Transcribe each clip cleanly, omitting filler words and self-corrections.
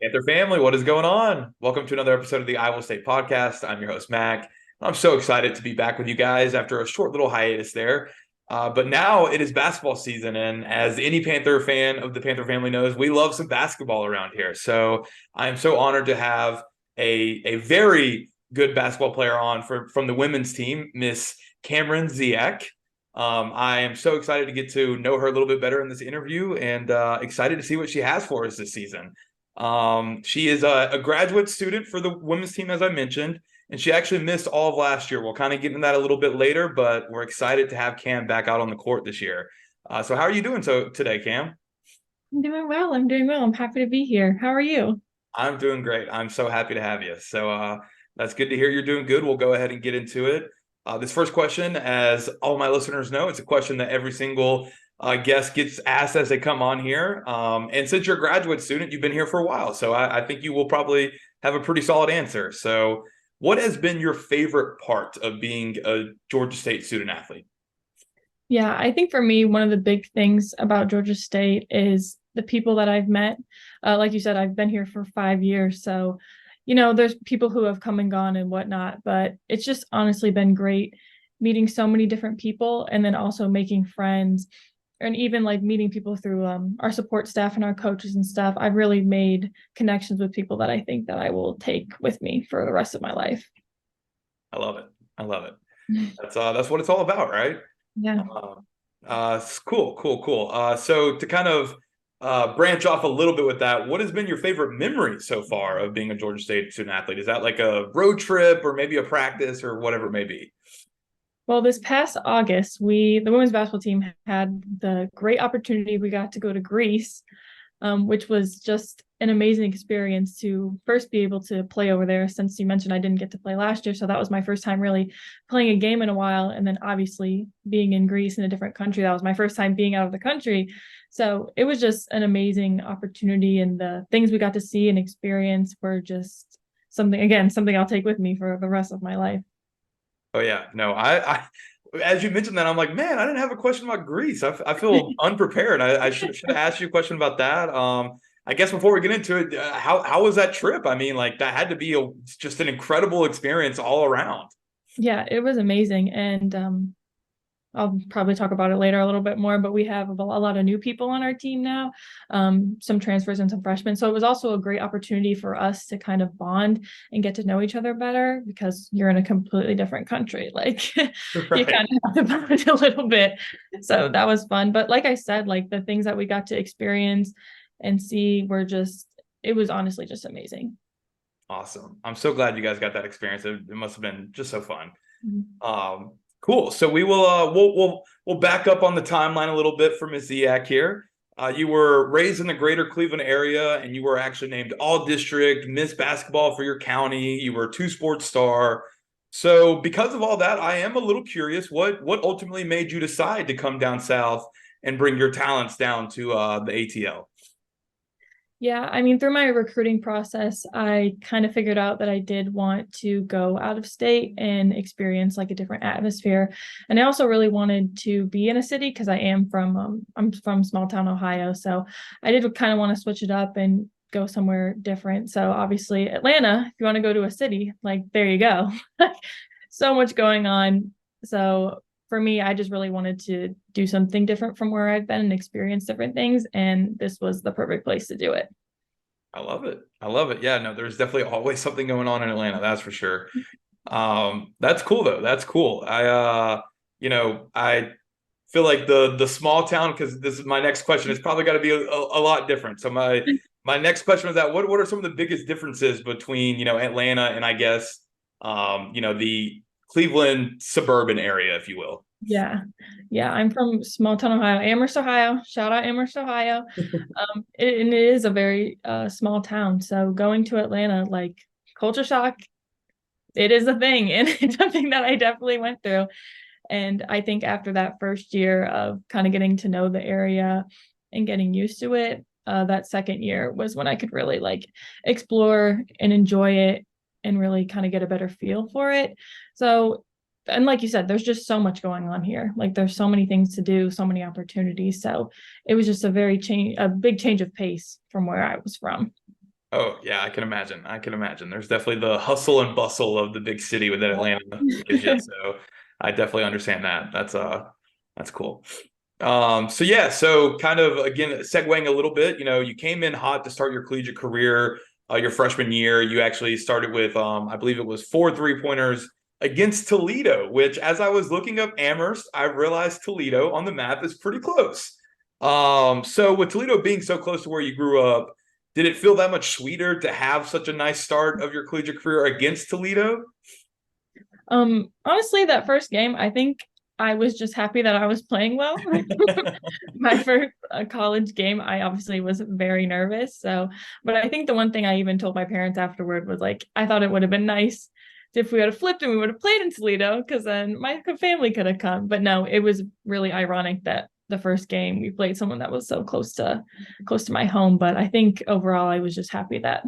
Panther family, what is going on? Welcome to another episode of the Iowa State Podcast. I'm your host, Mac. I'm so excited to be back with you guys after a short little hiatus there. But now it is basketball season, and as any Panther fan of the Panther family knows, we love some basketball around here. So I am so honored to have a very good basketball player on from the women's team, Miss Kamryn Dziak. I am so excited to get to know her a little bit better in this interview and excited to see what she has for us this season. She is a graduate student for the women's team, as I mentioned, and she actually missed all of last year. We'll kind of get into that a little bit later, but we're excited to have Cam back out on the court this year. So how are you doing today, Cam? I'm doing well. I'm doing well. I'm happy to be here. How are you? I'm doing great. I'm so happy to have you. So that's good to hear you're doing good. We'll go ahead and get into it. This first question, as all my listeners know, it's a question that every single guest gets asked as they come on here. And since you're a graduate student, you've been here for a while. So I think you will probably have a pretty solid answer. So what has been your favorite part of being a Georgia State student athlete? Yeah, I think for me, one of the big things about Georgia State is the people that I've met. Like you said, I've been here for 5 years. So, there's people who have come and gone and whatnot, but it's just honestly been great meeting so many different people and then also making friends and even like meeting people through our support staff and our coaches and stuff. I've really made connections with people that I think that I will take with me for the rest of my life. I love it. I love it. That's what it's all about, right? Yeah. Cool, cool, cool. So to kind of branch off a little bit with that, what has been your favorite memory so far of being a Georgia State student athlete? Is that like a road trip or maybe a practice or whatever it may be? Well, this past August, the women's basketball team had the great opportunity. We got to go to Greece, which was just an amazing experience to first be able to play over there. Since you mentioned I didn't get to play last year, so that was my first time really playing a game in a while. And then obviously being in Greece in a different country, that was my first time being out of the country. So it was just an amazing opportunity, and the things we got to see and experience were just something I'll take with me for the rest of my life. Oh yeah, no, as you mentioned that, I'm like, man, I didn't have a question about Greece. I feel unprepared. I should have asked you a question about that. I guess before we get into it, how was that trip? I mean, like that had to be just an incredible experience all around. Yeah, it was amazing. And I'll probably talk about it later a little bit more, but we have a lot of new people on our team now, some transfers and some freshmen. So it was also a great opportunity for us to kind of bond and get to know each other better because you're in a completely different country. Like you Right. kind of have to bond a little bit. So that was fun. But like I said, like the things that we got to experience and see it was honestly just amazing. Awesome. I'm so glad you guys got that experience. It must have been just so fun. Mhm. Cool. So we will we'll back up on the timeline a little bit for Ms. Ziak here. You were raised in the greater Cleveland area, and you were actually named All District Miss Basketball for your county. You were a two-sport star. So because of all that, I am a little curious what ultimately made you decide to come down south and bring your talents down to the ATL. Yeah, I mean, through my recruiting process, I kind of figured out that I did want to go out of state and experience like a different atmosphere. And I also really wanted to be in a city because I'm from small town Ohio. So I did kind of want to switch it up and go somewhere different. So obviously Atlanta, if you want to go to a city, like there you go. So much going on. So for me, I just really wanted to do something different from where I've been and experience different things. And this was the perfect place to do it. I love it. I love it. Yeah, no, there's definitely always something going on in Atlanta, that's for sure. That's cool though. That's cool. I feel like the small town, because this is my next question, it's probably got to be a lot different. So my next question was that what are some of the biggest differences between, Atlanta and I guess the Cleveland suburban area, if you will. Yeah. Yeah. I'm from small town Ohio, Amherst, Ohio. Shout out Amherst, Ohio. And it is a very small town. So going to Atlanta, like culture shock, it is a thing. And it's something that I definitely went through. And I think after that first year of kind of getting to know the area and getting used to it, that second year was when I could really like explore and enjoy it and really kind of get a better feel for it. So, and like you said, there's just so much going on here. Like there's so many things to do, so many opportunities. So it was just a big change of pace from where I was from. Oh yeah, I can imagine. I can imagine. There's definitely the hustle and bustle of the big city that Atlanta gives you. So I definitely understand that. That's cool. So yeah, so kind of again segueing a little bit, you came in hot to start your collegiate career. Your freshman year, you actually started with I believe it was 4 3-pointers against Toledo, which as I was looking up Amherst, I realized Toledo on the map is pretty close. So with Toledo being so close to where you grew up, did it feel that much sweeter to have such a nice start of your collegiate career against Toledo? Honestly, that first game, I think I was just happy that I was playing well. My first college game, I obviously was very nervous. So, but I think the one thing I even told my parents afterward was like, I thought it would have been nice if we would have flipped and we would have played in Toledo because then my family could have come. But no, it was really ironic that the first game we played someone that was so close to my home. But I think overall, I was just happy that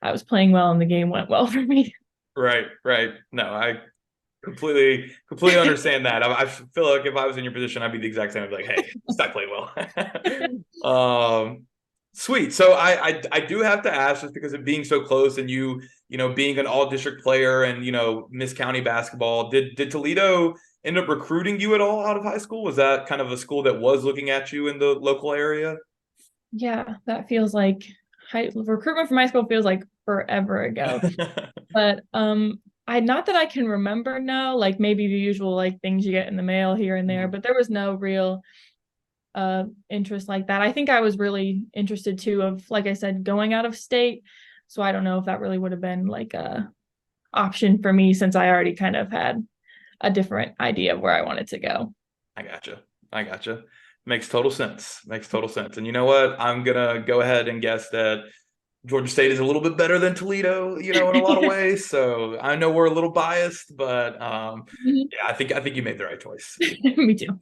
I was playing well and the game went well for me. Right, right. No, I completely understand that. I feel like if I was in your position, I'd be the exact same. I'd be like, hey, stop playing well. Sweet. So I do have to ask, just because of being so close and you being an all district player and Miss County basketball, did Toledo end up recruiting you at all out of high school? Was that kind of a school that was looking at you in the local area? Yeah, that feels like recruitment from high school feels like forever ago. But I not that I can remember now, like maybe the usual like things you get in the mail here and there, but there was no real interest like that. I think I was really interested too of, like I said, going out of state. So I don't know if that really would have been like a option for me since I already kind of had a different idea of where I wanted to go. I gotcha. I gotcha. Makes total sense. Makes total sense. And you know what? I'm gonna go ahead and guess that Georgia State is a little bit better than Toledo, in a lot of ways. So I know we're a little biased, but yeah, I think you made the right choice. Me too.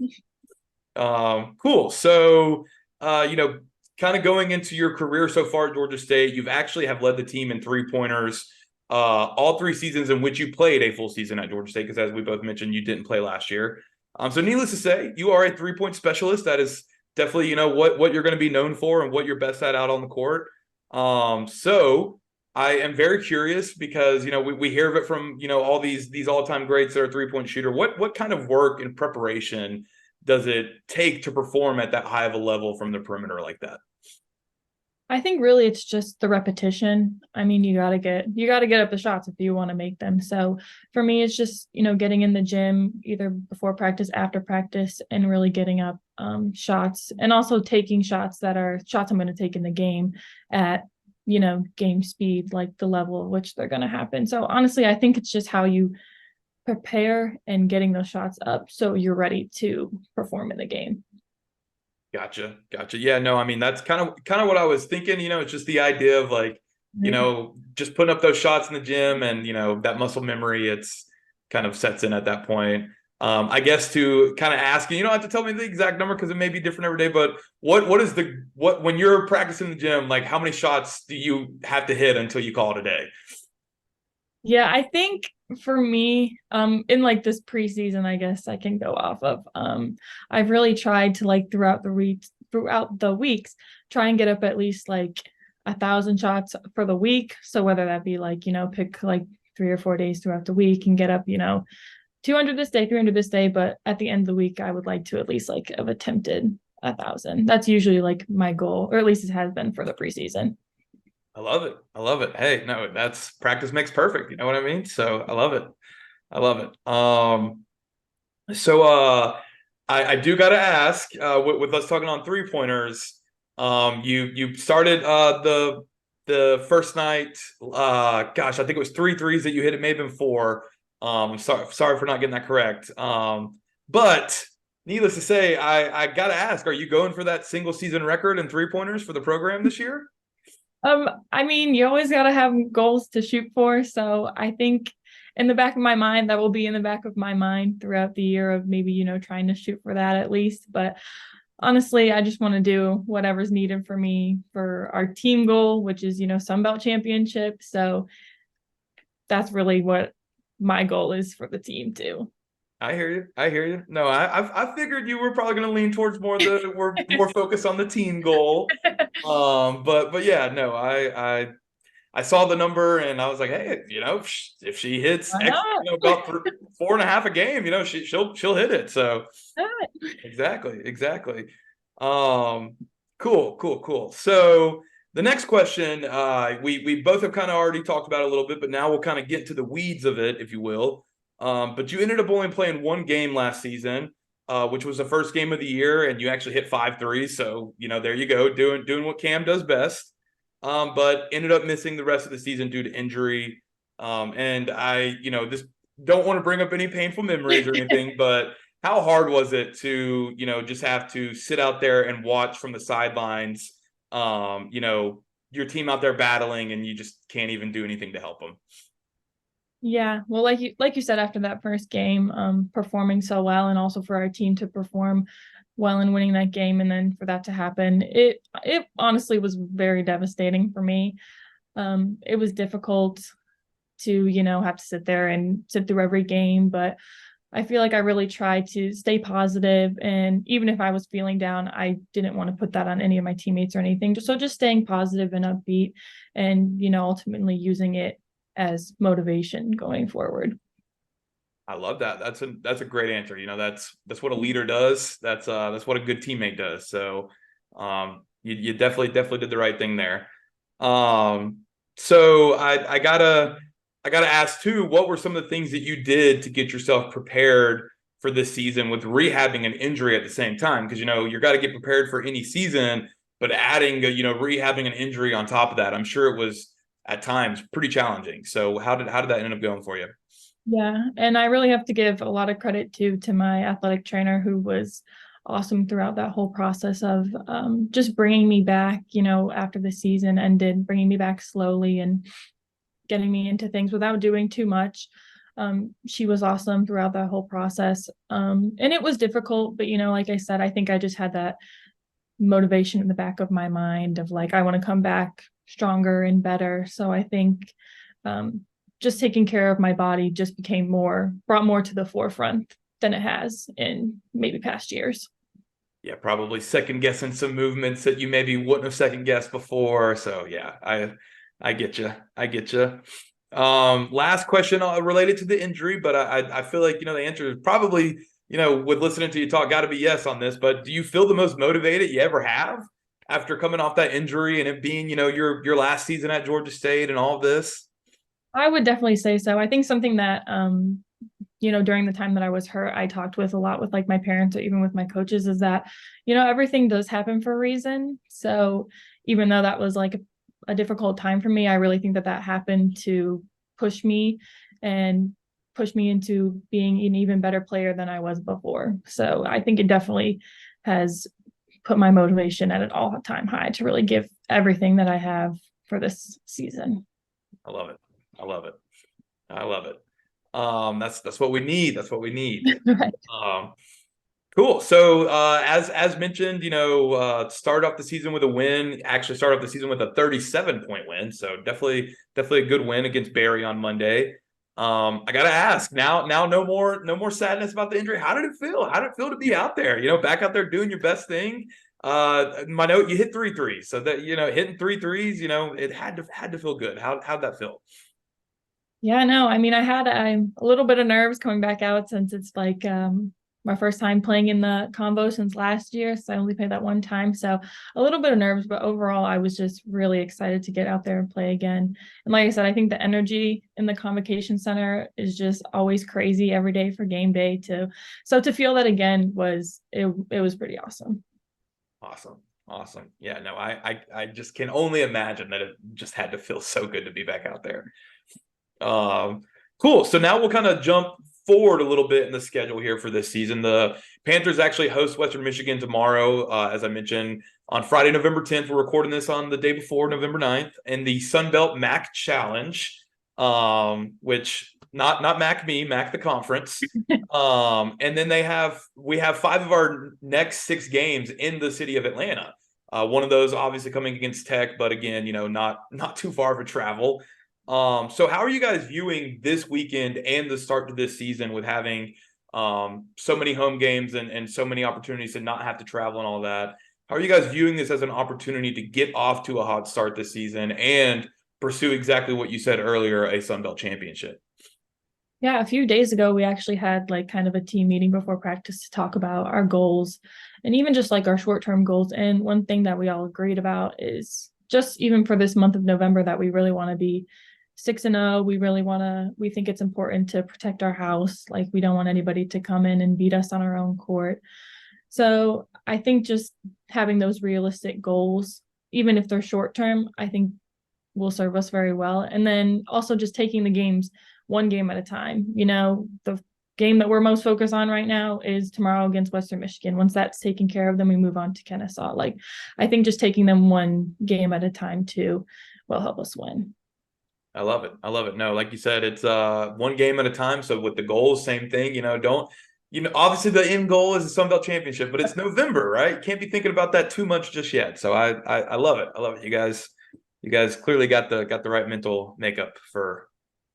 Cool. So kind of going into your career so far at Georgia State, you've actually have led the team in 3-pointers all 3 seasons in which you played a full season at Georgia State, because as we both mentioned, you didn't play last year. So needless to say, you are a 3-point specialist. That is definitely, what you're going to be known for and what you're best at out on the court. So I am very curious because, we hear of it from, all these all-time greats that are 3-point shooter. What kind of work and preparation does it take to perform at that high of a level from the perimeter like that? I think really it's just the repetition. I mean, you gotta get up the shots if you want to make them. So for me, it's just, getting in the gym either before practice, after practice, and really getting up shots and also taking shots that are shots I'm going to take in the game at, game speed, like the level at which they're going to happen. So honestly, I think it's just how you prepare and getting those shots up so you're ready to perform in the game. Gotcha. Yeah, no, I mean that's kind of what I was thinking. It's just the idea of like, just putting up those shots in the gym and that muscle memory, it's kind of sets in at that point. I guess to kind of ask, you don't have to tell me the exact number because it may be different every day, but what when you're practicing the gym, like how many shots do you have to hit until you call it a day? Yeah, I think for me, in like this preseason, I guess I can go off of. I've really tried to like throughout the weeks, try and get up at least like 1,000 shots for the week. So whether that be like, pick like 3 or 4 days throughout the week and get up, 200 this day, 300 this day. But at the end of the week, I would like to at least like have attempted 1,000. That's usually like my goal, or at least it has been for the preseason. I love it. I love it. Hey, no, that's practice makes perfect. You know what I mean? So I love it. I love it. So I do gotta ask, with us talking on 3-pointers, you started the first night, gosh, I think it was 3 threes that you hit. It may have been 4. Sorry for not getting that correct. But needless to say, I gotta ask, are you going for that single season record in 3-pointers for the program this year? I mean, you always gotta have goals to shoot for. So I think in the back of my mind, that will be in the back of my mind throughout the year of maybe, trying to shoot for that at least. But honestly, I just want to do whatever's needed for me for our team goal, which is, Sun Belt Championship. So that's really what my goal is for the team too. I hear you. I hear you. No, I figured you were probably going to lean towards we're more focused on the team goal. But yeah, no, I I saw the number and I was like, hey, if she hits Why X, not? about 4.5 a game, she'll hit it. So Yeah. exactly. Um, cool. So the next question, we both have kind of already talked about it a little bit, but now we'll kind of get into the weeds of it, if you will. But you ended up only playing one game last season, which was the first game of the year, and you actually hit 5 threes. So there you go, doing what Cam does best. But ended up missing the rest of the season due to injury. And I, just don't want to bring up any painful memories or anything, but how hard was it to, just have to sit out there and watch from the sidelines, your team out there battling and you just can't even do anything to help them? Yeah, well, like you said, after that first game, performing so well, and also for our team to perform well in winning that game, and then for that to happen, it honestly was very devastating for me. It was difficult to, have to sit there and sit through every game, but I feel like I really tried to stay positive, and even if I was feeling down, I didn't want to put that on any of my teammates or anything. Just staying positive and upbeat, and ultimately using it as motivation going forward. I love that. That's a great answer. That's what a leader does. That's what a good teammate does. So, you definitely did the right thing there. Um, so I gotta ask too, what were some of the things that you did to get yourself prepared for this season with rehabbing an injury at the same time? Because you got to get prepared for any season, but adding rehabbing an injury on top of that, I'm sure it was at times pretty challenging. So how did that end up going for you? Yeah, and I really have to give a lot of credit to my athletic trainer, who was awesome throughout that whole process of just bringing me back, after the season ended, bringing me back slowly and getting me into things without doing too much. She was awesome throughout that whole process. And it was difficult, but like I said, I think I just had that motivation in the back of my mind of like, I want to come back stronger and better. So I think um, just taking care of my body just brought more to the forefront than it has in maybe past years. Yeah, probably second guessing some movements that you maybe wouldn't have second guessed before. So yeah, I get you. I get you. Last question related to the injury, but I feel like the answer is probably with listening to you talk, got to be yes on this. But do you feel the most motivated you ever have after coming off that injury and it being your last season at Georgia State and all of this? I would definitely say so. I think something that during the time that I was hurt, I talked with a lot with like my parents or even with my coaches is that, everything does happen for a reason. So even though that was like a difficult time for me, I really think that that happened to push me and push me into being an even better player than I was before. So I think it definitely has put my motivation at an all-time high to really give everything that I have for this season. I love it. I love it. I love it. That's what we need. That's what we need. Right. Um, cool. So as mentioned, start off the season with a win. Actually, start off the season with a 37-point win. So definitely a good win against Barry on Monday. I gotta ask now. No more sadness about the injury. How did it feel? How did it feel to be out there? Back out there doing your best thing. My note, you hit 3 threes. So that hitting 3 threes, it had to feel good. How'd that feel? Yeah, no, I mean, I had a little bit of nerves coming back out since it's like my first time playing in the combo since last year. So I only played that one time. So a little bit of nerves, but overall, I was just really excited to get out there and play again. And like I said, I think the energy in the convocation center is just always crazy every day for game day too. So to feel that again it was pretty awesome. Awesome. Yeah, no, I just can only imagine that it just had to feel so good to be back out there. Um, cool. So now we'll kind of jump forward a little bit in the schedule here for this season. The Panthers actually host Western Michigan tomorrow, as I mentioned, on Friday, November 10th. We're recording this on the day before, November 9th, and the Sun Belt MAC Challenge, which not MAC me, MAC the conference. And then we have 5 of our next 6 games in the city of Atlanta. One of those obviously coming against Tech, but again, not too far of a travel. So how are you guys viewing this weekend and the start to this season with having so many home games and so many opportunities to not have to travel and all that? How are you guys viewing this as an opportunity to get off to a hot start this season and pursue exactly what you said earlier, a Sun Belt championship. Yeah, a few days ago, we actually had like kind of a team meeting before practice to talk about our goals and even just like our short-term goals. And one thing that we all agreed about is just even for this month of November that we really want to be 6-0. We think it's important to protect our house. Like we don't want anybody to come in and beat us on our own court. So I think just having those realistic goals, even if they're short term, I think will serve us very well. And then also just taking the games one game at a time. The game that we're most focused on right now is tomorrow against Western Michigan. Once that's taken care of, then we move on to Kennesaw. Like I think just taking them one game at a time too will help us win. I love it. I love it. No, like you said, it's one game at a time. So with the goals, same thing. Don't obviously the end goal is the Sun Belt Championship, but it's November, right? You can't be thinking about that too much just yet. So I love it. I love it. You guys clearly got the right mental makeup for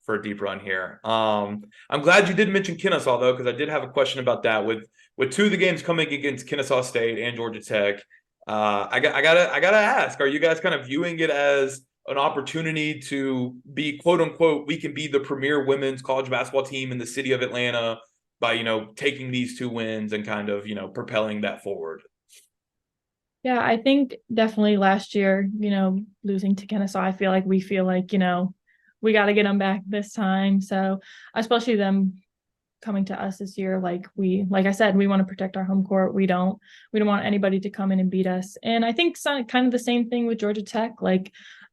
a deep run here. I'm glad you did mention Kennesaw though, because I did have a question about that with two of the games coming against Kennesaw State and Georgia Tech. I gotta ask, are you guys kind of viewing it as an opportunity to be quote unquote, we can be the premier women's college basketball team in the city of Atlanta by, taking these two wins and kind of, propelling that forward? Yeah, I think definitely last year, losing to Kennesaw, I feel like, we got to get them back this time. So, especially them coming to us this year, like I said, we want to protect our home court. We don't want anybody to come in and beat us. And I think kind of the same thing with Georgia Tech.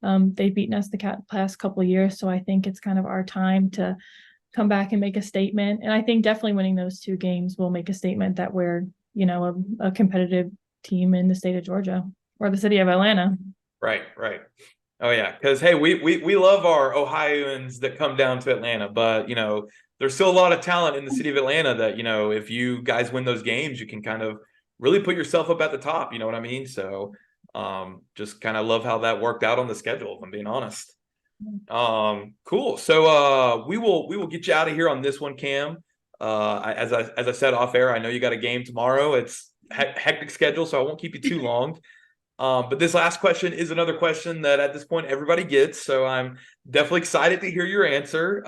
They've beaten us the past couple of years. So I think it's kind of our time to come back and make a statement. And I think definitely winning those two games will make a statement that we're, a competitive team in the state of Georgia or the city of Atlanta. Right, right. Oh yeah, because hey, we love our Ohioans that come down to Atlanta, but there's still a lot of talent in the city of Atlanta that if you guys win those games, you can kind of really put yourself up at the top. You know what I mean? So, just kind of love how that worked out on the schedule, if I'm being honest. Cool. So, we will get you out of here on this one, Cam. As I said off air, I know you got a game tomorrow. It's hectic schedule, so I won't keep you too long. But this last question is another question that at this point everybody gets. So I'm definitely excited to hear your answer.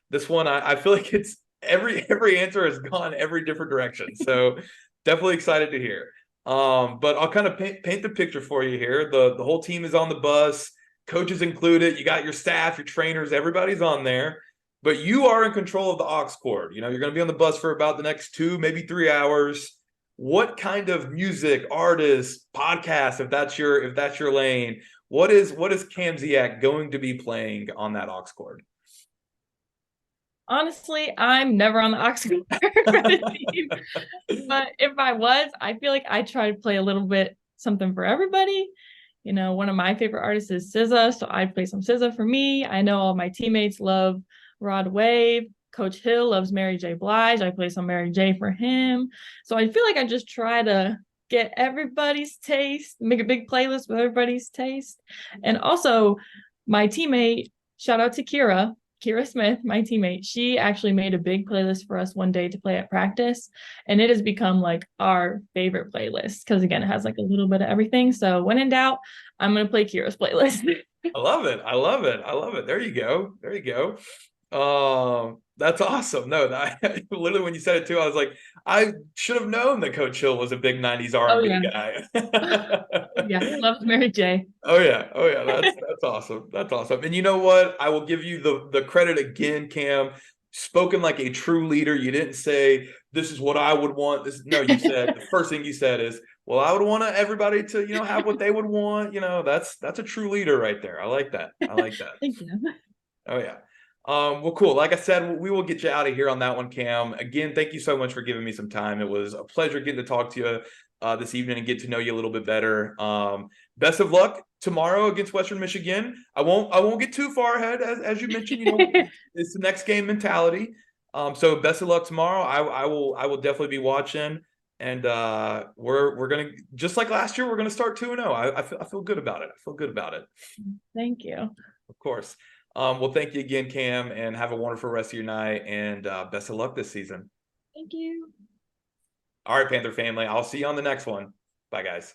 This one, I feel like it's every answer has gone every different direction. So definitely excited to hear. But I'll kind of paint the picture for you here. The whole team is on the bus, coaches included. You got your staff, your trainers, everybody's on there. But you are in control of the aux cord. You're going to be on the bus for about the next 2, maybe 3 hours. What kind of music, artist, podcast, if that's your lane, what is Kamryn Dziak going to be playing on that aux cord? Honestly, I'm never on the aux cord for the team. But if I was, I feel like I try to play a little bit something for everybody. One of my favorite artists is SZA, so I'd play some SZA for me. I know all my teammates love Rod Wave. Coach Hill loves Mary J. Blige. I play some Mary J. for him. So I feel like I just try to get everybody's taste, make a big playlist with everybody's taste. And also my teammate, shout out to Kira Smith, my teammate, she actually made a big playlist for us one day to play at practice. And it has become like our favorite playlist because, again, it has like a little bit of everything. So when in doubt, I'm going to play Kira's playlist. I love it. I love it. I love it. There you go. There you go. That's awesome. No, literally when you said it too, I was like, I should have known that Coach Hill was a big 90s R&B guy. Yeah, he loves Mary J. Oh yeah. Oh yeah. That's awesome. That's awesome. And you know what? I will give you the credit again, Cam. Spoken like a true leader. You didn't say this is what I would want. No, you said the first thing you said is, well, I would want everybody to, have what they would want. That's a true leader right there. I like that. I like that. Thank you. Oh yeah. Well, cool. Like I said, we will get you out of here on that one, Cam. Again, thank you so much for giving me some time. It was a pleasure getting to talk to you this evening and get to know you a little bit better. Best of luck tomorrow against Western Michigan. I won't get too far ahead, as you mentioned. It's the next game mentality. So best of luck tomorrow. I will definitely be watching, and we're gonna, just like last year, we're gonna start 2-0. I feel good about it. I feel good about it. Thank you. Of course. Well, thank you again, Cam, and have a wonderful rest of your night, and best of luck this season. Thank you. All right, Panther family. I'll see you on the next one. Bye, guys.